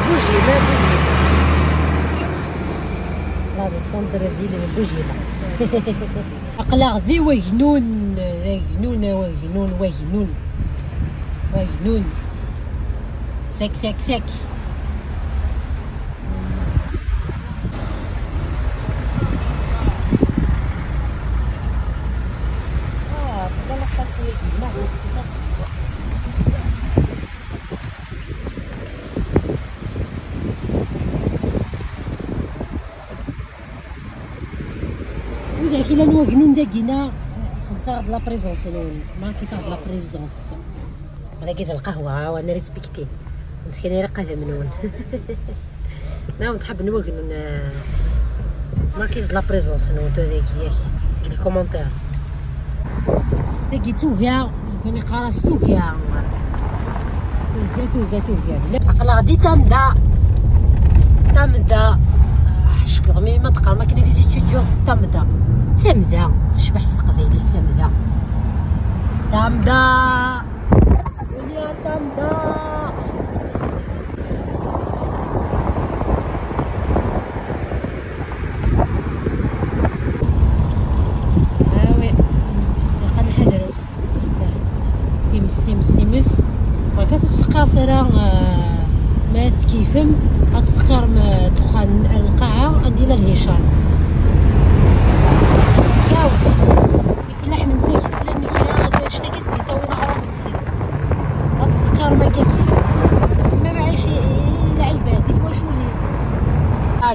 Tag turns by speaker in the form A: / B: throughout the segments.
A: بوجيما هذا السونتر فيل بوجيما. أقلع ذي وجنون وجنون سك وذاك إلا نوجنون داكينا خمسة د لا بريزونس ماركي تاع د لا بريزونس ولا كذا القهوة وانا ريسبكتي مسكينة راه قاعدة منون. نعم نحب نوجنون ماركي د لا بريزونس نوتو هذاك ياك لي كومونتير داكي توكا كوني قراص توكا عقلا غادي تمدا حشك ضمي ما تقرا ما كاين لي زيتيديو تمدا شبح استقبالي تمدا وليا تمدا وي لقى الحدروس تيمس بركا تستقر ترى مات كيفم غتستقر دخان القاعة غندير لها الهشام يفلح المساكن لان كاين شتا كيسدي تا هو ظهرو بالتسد غتستقر مكاكي تسمى معايا شي لعيبات واش ولي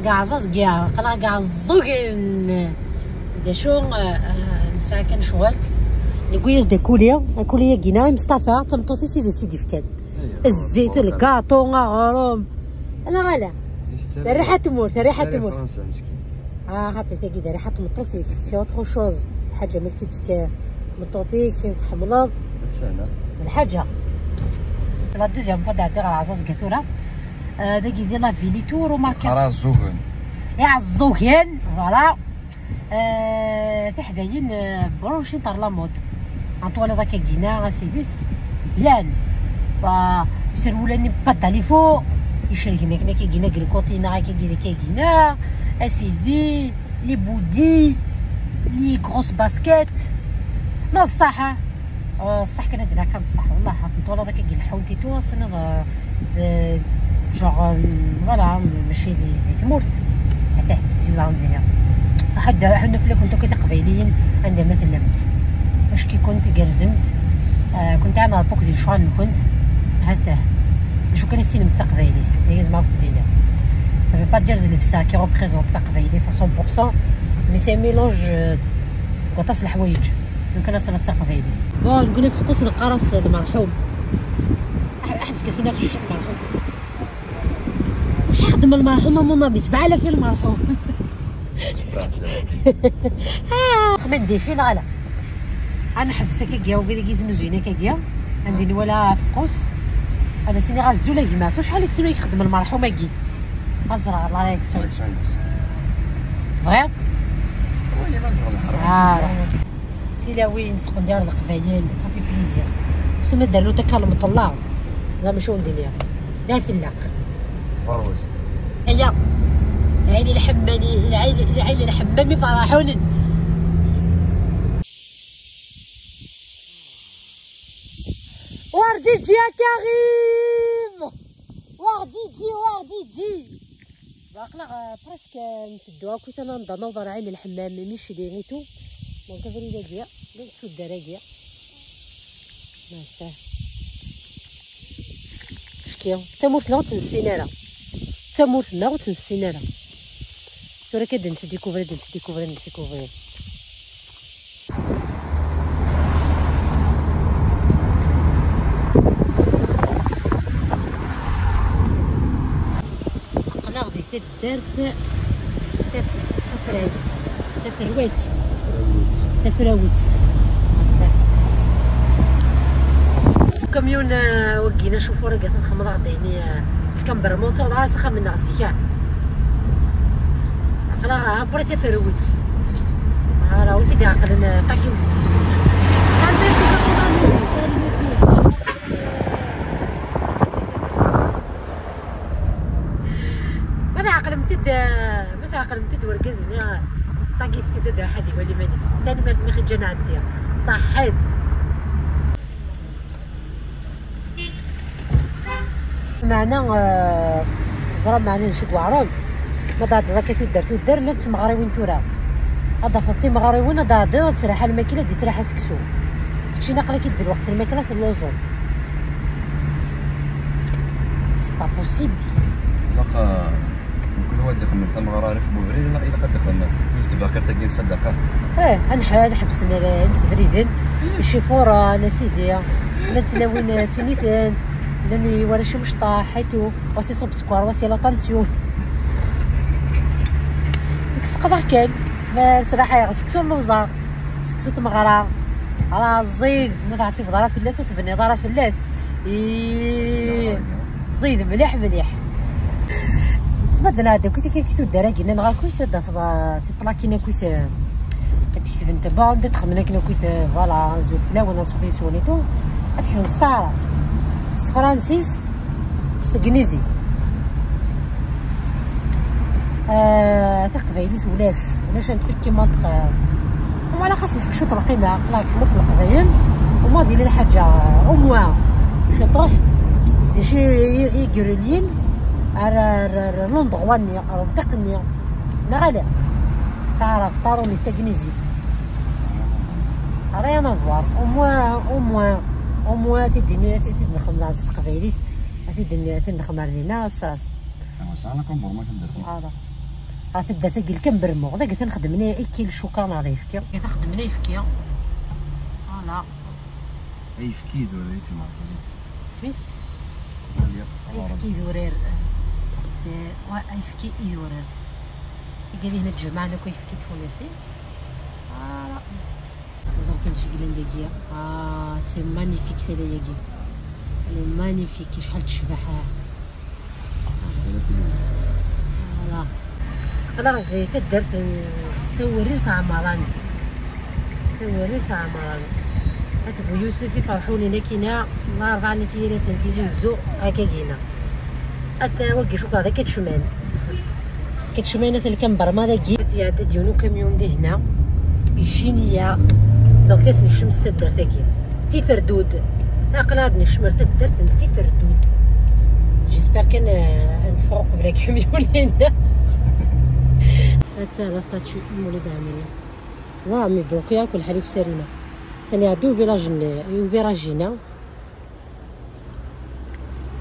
A: كاع زازكيا قرا كاع الزوكن دا شو نساكن شوالك نقول دا كوليا كينا مصطفى تمطوطي سيدي فكان الزيت الكاطو غاروم لا ريحة تمور فرنسا مسكين هاتي تاكي ريحة تمطوطي سي اوتر شوز الحاجة ملي كتبك تمطوطي تحملض سنة الحاجة لا دوزيام فوا دير العزاز كثورة داكي ديال لا فيليتور وماركا راه الزوغن يا الزوغن فوالا تحداين بروشين طار لا مود انطوالي داكا كينا اسيدي بيان سيرولاني بطالي فوق يشري هناك كاينا كريكوتينا كاينا اسيدي لي بودي لي كروس باسكيت لا الصحة الصح كان هادي كان الصح والله حفظت ولا داك كي الحونتي تو سنه جوغ فوالا ماشي دي ثمورث هذا جي عندنا حنا فلا كنتو كي قبايليين عندها مثل لمت واش كي كنت قرزمت كنت انا البوك ديال شوان كنت هذا شو كان السينما تاع قبايليت لازم عاود تدينا ça veut pas dire de ça qui représente la قبايليت à 100% mais c'est un mélange قطاس الحوايج يمكن ثلاث قبايليت بون نقول في قوس القرص المرحوم احبس كاسينات واش يخدم المرحوم واش يخدم المرحوم مونامي 7000 في المرحوم خدمت دي فين غلا انا حبسه كاكيا وقال لي زينو زوينه كاكيا عندي ولا في قوس هذا سيني غازو لا كيماس شحال كنت له يخدم المرحوم كي ازرق الله عليك سويت فغير ولي ما تلاوي نسق ندير القبايل صافي بليزير سما دارلو تكلم طلعو لا ماشي ندير لا في اللاق فروست هيا عيني الحماني العين الحمامي فرحوني ورديجي يا كريم ورديجي باقلا برسك نفدوها كنت انا نضرب عين الحمام ماشي ديريتو دونك فريده ديا قلت شو الدراجيه ما ساه شكيو تموتنا وتنسينا تموتنا وتنسينا تورا كدا ديكوفري دارت تفراوت كاميون وقينا شوفوا راه قالت الخمره عطيني الكمبر مونطور راه سخا من عزيكا عقلا برا تفراوت راه وثي عقلنا طاكي وستي ماذا عقل متد ورقزني طاقيت تدد حد يولي مانيس ثاني مرت مخي جانا عندي صحيت معنا زرا معنا نشد وعرام ما دار كتدار لا تمغري وين ثورا هذا فطي مغري وين هذا تراح الماكله دي تراح سكسو شي ناقله كيدير وقت الماكله في اللوزون سي با بوسيبل
B: لاقا كل واحد يخمم ثم غراري في بوفريد لا الا قد يخمم تباكر تاكي نصدقه
A: نحبس مسفريدين شي فورا انا سيدي لا تلاوين تينيثان لاني ورا شي مشطاح حيتو واسي صوب سكوار واسي لا طانسيون كسقطه كان ما صراحه سكسو اللوزه سكسو تمغرا على الزيد ما تعطي في ظرف اللاس وتبني ظرف اللاس الزيد مليح تبدل هذا كنت كيكتو دراكينا نغا كويس هذا في بلاكينا كويس تكتب انت باند تخمنا كنا كويس فوالا زول فلاونا صوفي سونيتو هادشي نستعرف ست فرانسيس ست كنيزي تقبايليت ولاش نتقول كيما ولا خاص نفك شوط القيمه لا كيما في القضايا وما دير الحاجه او موان شطوح شي يقرلين على لوندغواني او منطقني نغالي تعرف طارومي تاكنيزيت ريان افوار او موان تديني تدخل على التقبايليت تدخل علينا صاص
B: انا كنبور ما كندير
A: تبدا تاكل كنبرمو غدا قلت نخدمني كيل شوكان على يفكي قلت نخدمني يفكي فوالا
B: يفكي ولا يسمع
A: سويس يفكي يورير يفكي يورير قال لي هنا تجمعنا كي يفكي تونسي فوالا زعما كنشكل ليكيا سي مانيفيك هذا ياكي مانيفيك شحال تشبح فوالا انا درت ثوريت عمران هاتفو يوسف يفرحوا لينا كينا الله 4 نتيرات تيزو هكا كينا حتى وقي شوك هذا كتشمان مثل كنبرما داكي تيعدى ديونو كاميون دي هنا يجينيا دونك تسني الشمس تدار تاكي تي فردود عقل هاد نشمر تدار تي فردود جيسبر كان نفوق بلا كاميون هنا هاد لا ستاتيو مولد عاملين زعما بلوكيا كل حالي بسارينا ثاني عدو فيراجينا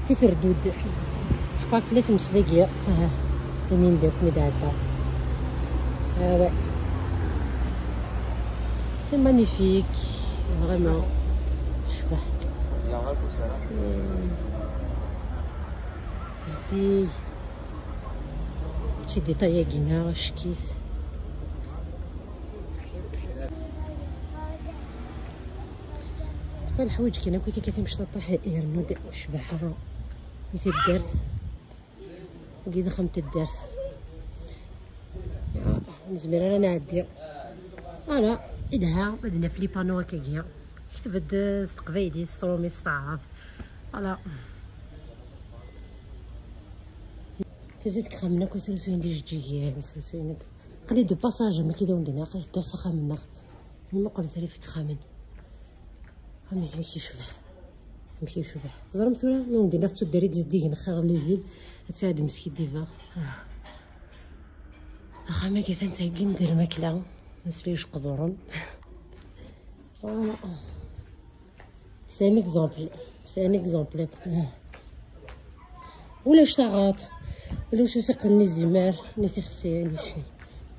A: في فردود شكاك 3 مسداقيا راني نديرك مدعدا وي سي مانيفيك فريمون شبح زدي شي ديتايا كينا شكيف فالحوايج كاينه كي كيفاش مشططح يرنود شبحها ميتي الدرس وكي خمت الدرس نزمر انا نعدي انا إلها بدنا في لي بانو هكاكيا كتبت استقبايلي سترومي استعرف فوالا تزيد كخمنا كوسوين دي جيجيان سوين قالي دو باساج ما كيداو ندينا قالي دو سخا منا ما قلت لي فيك خامن ماشي شوفه زرمت ولا نون دينا فتو داريك زديه نخير لي تساعد مسكين ديفا اخا ما كيف انت كي ندير ماكله نسليش قدورن سي ان اكزومبل ولا اشتغلت ولا شو سقني الزمار نيتي خصياني شي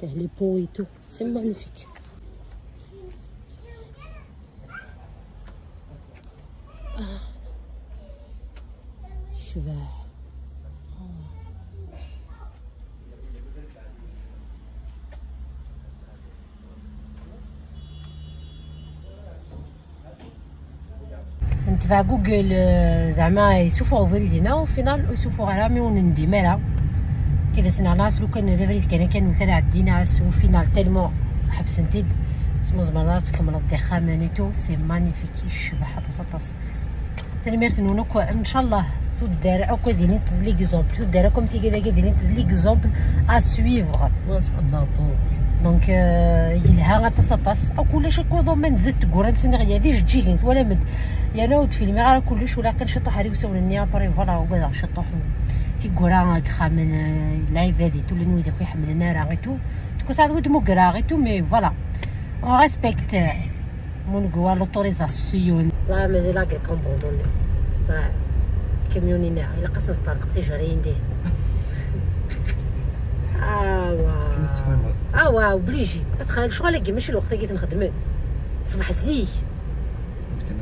A: تاع لي بويتو سي مانيفيك شباح نتبع جوجل زعما يشوفوا فيديونا وفينال يشوفوا على مي وندي مالا كذا سنا ناس لو كان دابا كان مثلا عدينا وفينال تالمو حفسنتيد سمو زمرات كمل الضخامه نيتو سي مانيفيك الشبح طاس ثاني ميرت نونو ان شاء الله تدار اوكو ديالين ليكزومبل تدار كوم تيجي داك ديالين ليكزومبل ا سويفغ
C: واسعدنا طول
A: دونك يلها غتصطاس او كلش كوضو ما نزلت تقول نسني غيادي جيلين ولا مد يعني ود فيلمي غير كلش ولا كنشطح هذه وسولني ابري فوالا وكذا شطح تيقرا خامن لايف هذه تو لنو داك يحملنا راغيتو تكو ساعات ود مو كراغيتو مي فوالا اون ريسبكت مون غوا لوتوريزاسيون لا مازال لا كومبوندون صح كاميونينا الا قصص طرق تجاريين ديه واو بليجي تخيل شغل هكا ماشي الوقت اللي نخدمو صباح الزيك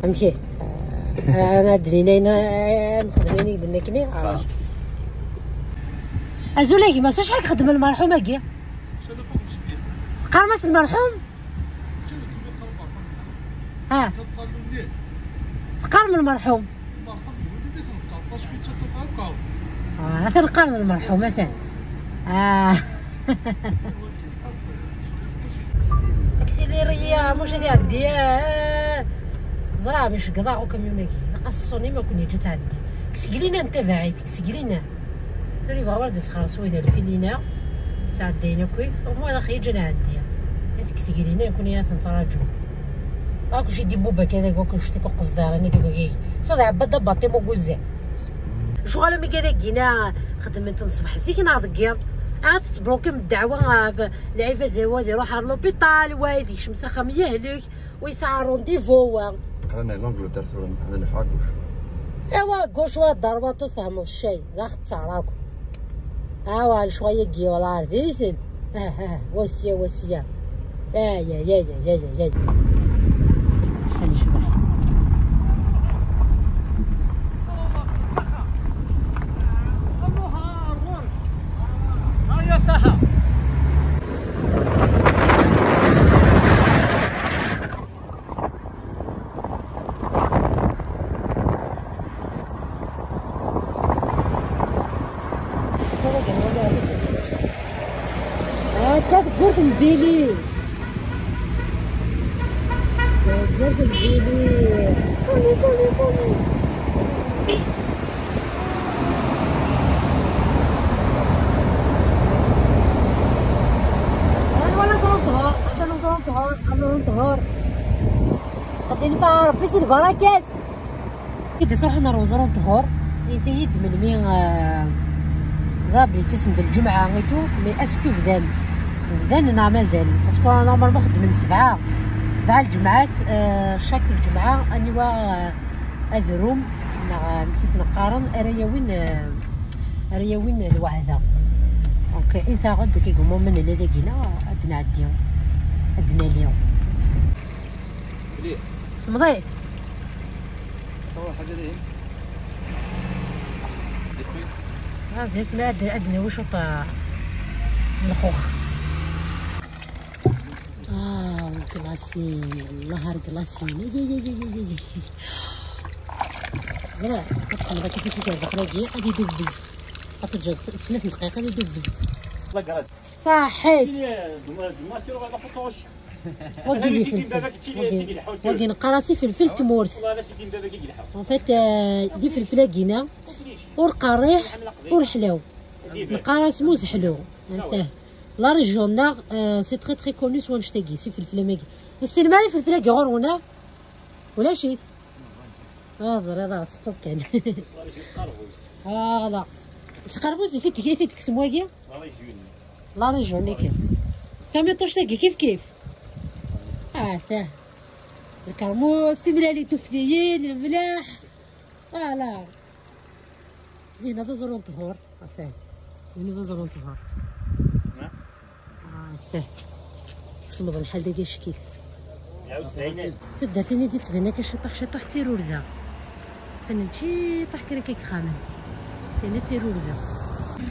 A: فهمتي انا درينا نخدميني درنا كني ازولاكي ما شحال كخدم المرحوم هكا قرمس المرحوم تقرم المرحوم مثلا قرم المرحوم مثلا اكسيليريا مش هادي عندي زرا باش قضاع وكاميوناكي قصوني ما كوني جات عندي كسكلينا انت بعيد كسكلينا سوري بغا ديس خلاص وين الفيلينا تعدينا كويس وما هذا خير جانا عندي هاد كسكلينا يكون يا تنتراجو راكو شي دي بوبا كذا وكل شتي قصدي راني دوكي صدع عباد باطي مو غوزع شغل مي كذا كينا خدمت الصباح زيك ناضكير عاد تبلوكي من الدعوه في العيفه ذا يروح لوبيطال وهذيك شمسه خميه هلوك ويسعى رونديفو
B: قرانا لونجلتير هذا الحاكوش
A: ايوا كوش واد ضربات تفهموا الشيء لا خطاراكم ايوا شويه كي ولا عرفتي واسيه يا خلي شويه جوردن بيلي جوردن بيلي صلي ولا زرون طهور غادي نفع ربي سي البركات كي تروحوا نهار وزرون طهور يسيد من مين زابلي تسند الجمعه غيتو مي اسكو فدان مازال باسكو انا نورمالمون خدمت سبعه الجمعات شاك الجمعه اني اذروم مكيس نقارن رياوين الوعده دونك انت غد كيقوموا من اللي لقينا عندنا اليوم صمدي
B: تصور حاجه داير
A: زي سلا عندنا واش الخوخ كلاسين والله هاد كلاسين زرا كتسمع كيفاش كيهبط راكي غادي يدبز غتجد 3 دقائق غادي يدبز صحيت وكاين قراصي فلفل تمورث اون فيت دي فلفله كينا ورقريح ورحلاو القراص موز حلو انت لا ريجيون سي تري تري كوني سوان شتاكي سي فلفله ماكي السينما لي فلفله كيغور هنا ولا شيف زرا هذا الصوت كان لا القربوز اللي فيه تكسمو كي لا ريجيون اللي كاين فهمتو شتاكي كيف ثاه الكرموس تملالي تفديين الملاح فوالا هنا هذا زرون طهور فاه هنا هذا زرون طهور فاه صمد الحال داك شكيت تبدا ثاني دي تبان لك شطح تيرور ذا تفنن شي طح كرا كيخامن ثاني تيرور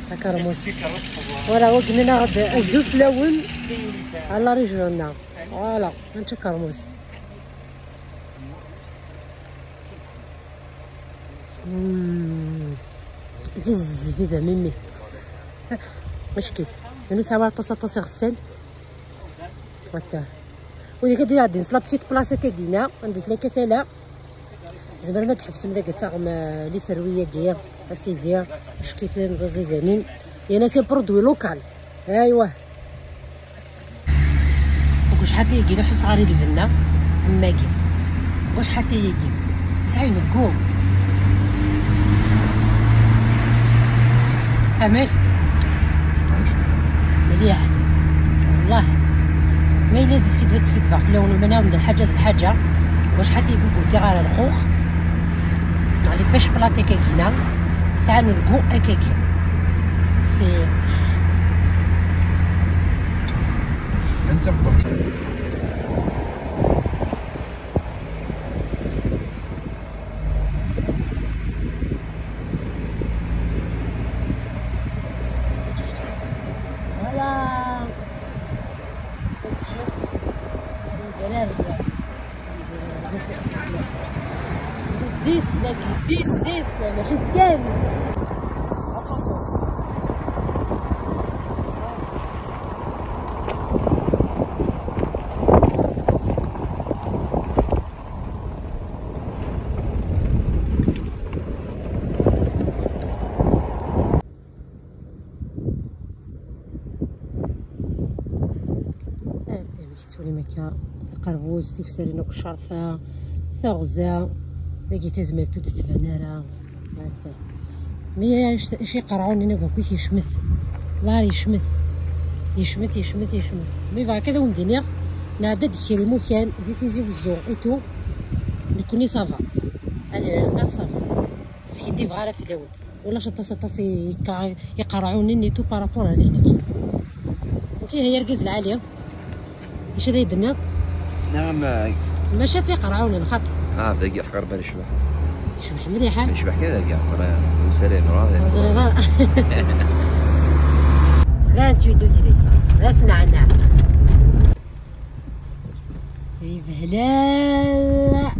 A: ذا كرموس فوالا هو قلنا غد الزوف لون على رجلنا فوالا انت كرموس الزبيبه مني واش كيف يعني ساعه طاسه غسان وتا وديك ديال غادي نصلا بتيت بلاصه كاينه عندي 3 زعما ما تحبس من داك الطاغم لي فرويه كيا اسيدي اش كيفين زيدانين يعني سي برودوي لوكال. ايوا وكش حتى يجي نحس صغاري الفنا ماكي واش حتى يجي سعي نقوم امال مليح والله ما لازم كيدفع في الاول من هنا الحاجه واش حتى يقول قلت غير الخوخ على باش بلاطي كاكينا ساعه نلقو اكاكي سي
B: انت
A: this ماشي داز تولي مكا قرفوز تيوسرينا كشرفه ثغزه داكي تزملتو تتفنارا مثلا مي شي قرعون هنا كويس يشمث الله يشمث مي فا كذا وندينيا نعدد كريمو كان زيتي وزو ايتو نكوني صافا هذا لا صافا سكيدي بغا في الاول ولا شطاس يقرعون نيتو بارابور على هناك فيها هي ركز العاليه اش هذا يدنا
B: نعم
A: ما شاف يقرعون الخط
B: ذاك حقر بالي شبح
A: مليحه
B: يشبح كذا كاع وسرين وراه
A: لا تشدو ديري لا سنعنا في بهلال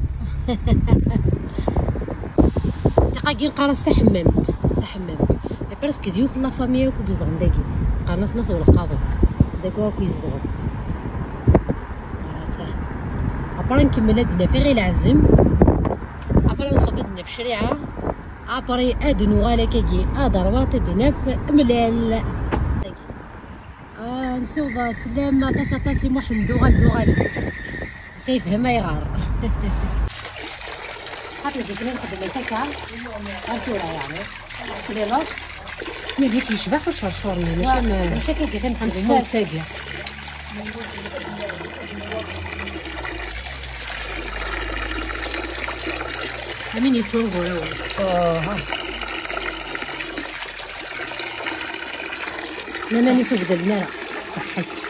A: تقاقين قرص تحممت برسك ديوث لا فامي كو كزدغن داكي قرصنا طول القاضي داكو كو يزدغن ابرا نكمل هادنا في غير العزم ابرا نصوب هادنا في الشريعه ابري ادنو غالا كاكي ضربات هادنا في ملال نسوض سلام طاسي موحد دوغال تيفهم يغار خاطر زيكنا نخدم ساكا غنسولها يعني سليلة ميزيك يشبح وشرشور ماشي كيفاش كنخدمو ساكا امين يسوى نقولو ها انا ماني سوق دالنا صحيت